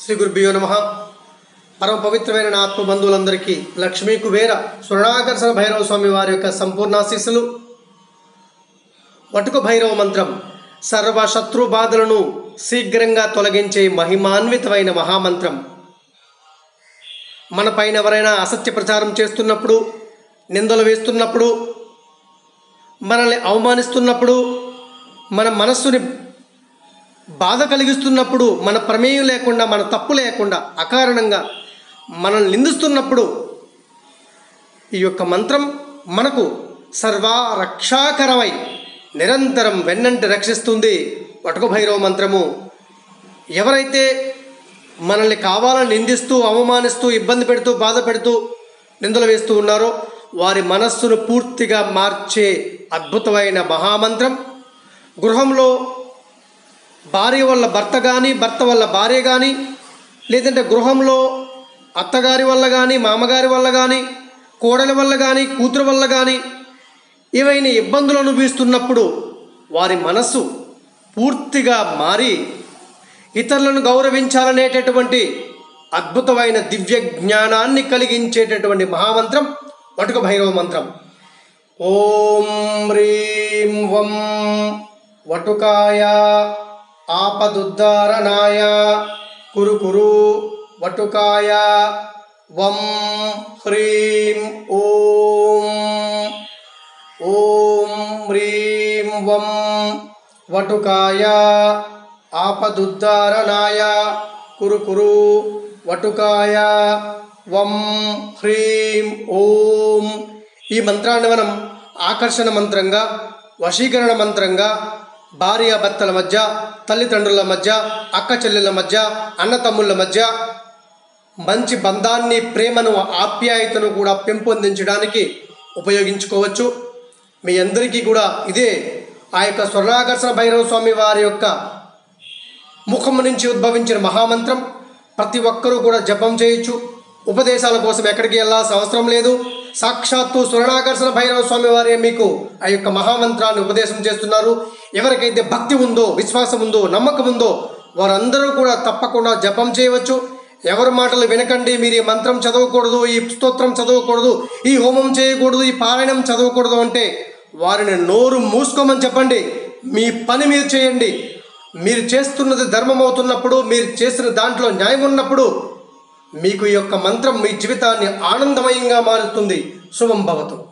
శ్రీ గురుభ్యో నమః. పరమ పవిత్రమైన నా ఆత్మ బంధువులందరికీ లక్ష్మీ కుబేర స్వర్ణాకర్షణ భైరవ స్వామి వారి యొక్క సంపూర్ణాశీస్సులు. వటుక భైరవ మంత్రం సర్వ శత్రు బాధలను శీఘ్రంగా తొలగించే మహిమాన్వితమైన మహామంత్రం. మన పైన ఎవరైనా అసత్య ప్రచారం చేస్తున్నప్పుడు, నిందలు వేస్తున్నప్పుడు, మనల్ని అవమానిస్తున్నప్పుడు, మన మనస్సుని బాధ కలిగిస్తున్నప్పుడు, మన ప్రమేయం లేకుండా, మన తప్పు లేకుండా అకారణంగా మనల్ని నిందిస్తున్నప్పుడు ఈ యొక్క మంత్రం మనకు సర్వరక్షాకరమై నిరంతరం వెన్నంటి రక్షిస్తుంది. వటుక భైరవ మంత్రము ఎవరైతే మనల్ని కావాలని నిందిస్తూ, అవమానిస్తూ, ఇబ్బంది పెడుతూ, బాధ పెడుతూ, నిందలు వేస్తూ ఉన్నారో వారి మనస్సును పూర్తిగా మార్చే అద్భుతమైన మహామంత్రం. గృహంలో భార్య వల్ల భర్త కానీ, భర్త వల్ల భార్య కానీ, లేదంటే గృహంలో అత్తగారి వల్ల కానీ, మామగారి వల్ల కానీ, కోడలి వల్ల కానీ, కూతురు వల్ల కానీ ఏవైనా ఇబ్బందులు అనుభవిస్తున్నప్పుడు వారి మనస్సు పూర్తిగా మారి ఇతరులను గౌరవించాలనేటటువంటి అద్భుతమైన దివ్య జ్ఞానాన్ని కలిగించేటటువంటి మహామంత్రం వటుక భైరవ మంత్రం. ఓం హ్రీం వం వటుకాయ ఆపదుద్ధారణాయ కురు కురు వటుకాయ వం హ్రీం ఓం. ఓం హ్రీం వం వటుకాయ ఆపదుద్ధారణాయ కురు కురు వటుకాయ వం హ్రీం ఓం. ఈ మంత్రాన్ని మనం ఆకర్షణ మంత్రంగా, వశీకరణ మంత్రంగా, భార్యాభర్తల మధ్య, తల్లిదండ్రుల మధ్య, అక్క చెల్లెల మధ్య, అన్నతమ్ముళ్ళ మధ్య మంచి బంధాన్ని, ప్రేమను, ఆప్యాయతను కూడా పెంపొందించడానికి ఉపయోగించుకోవచ్చు. మీ అందరికీ కూడా ఇదే ఆ యొక్క స్వర్ణాకర్షణ భైరవ స్వామి వారి యొక్క ముఖం నుంచి ఉద్భవించిన మహామంత్రం. ప్రతి ఒక్కరూ కూడా జపం చేయొచ్చు. ఉపదేశాల కోసం ఎక్కడికి వెళ్ళాల్సిన అవసరం లేదు. సాక్షాత్తు స్వర్ణాకర్షణ భైరవ స్వామి వారే మీకు ఆ యొక్క మహామంత్రాన్ని ఉపదేశం చేస్తున్నారు. ఎవరికైతే భక్తి ఉందో, విశ్వాసం ఉందో, నమ్మకం ఉందో వారందరూ కూడా తప్పకుండా జపం చేయవచ్చు. ఎవరి మాటలు వినకండి. మీరు ఈ మంత్రం చదవకూడదు, ఈ స్తోత్రం చదవకూడదు, ఈ హోమం చేయకూడదు, ఈ పారాయణం చదవకూడదు అంటే వారిని నోరు మూసుకోమని చెప్పండి. మీ పని మీరు చేయండి. మీరు చేస్తున్నది ధర్మం అవుతున్నప్పుడు, మీరు చేసిన దాంట్లో న్యాయం ఉన్నప్పుడు మీకు ఈ యొక్క మంత్రం మీ జీవితాన్ని ఆనందమయంగా మారుతుంది. శుభం భవతు.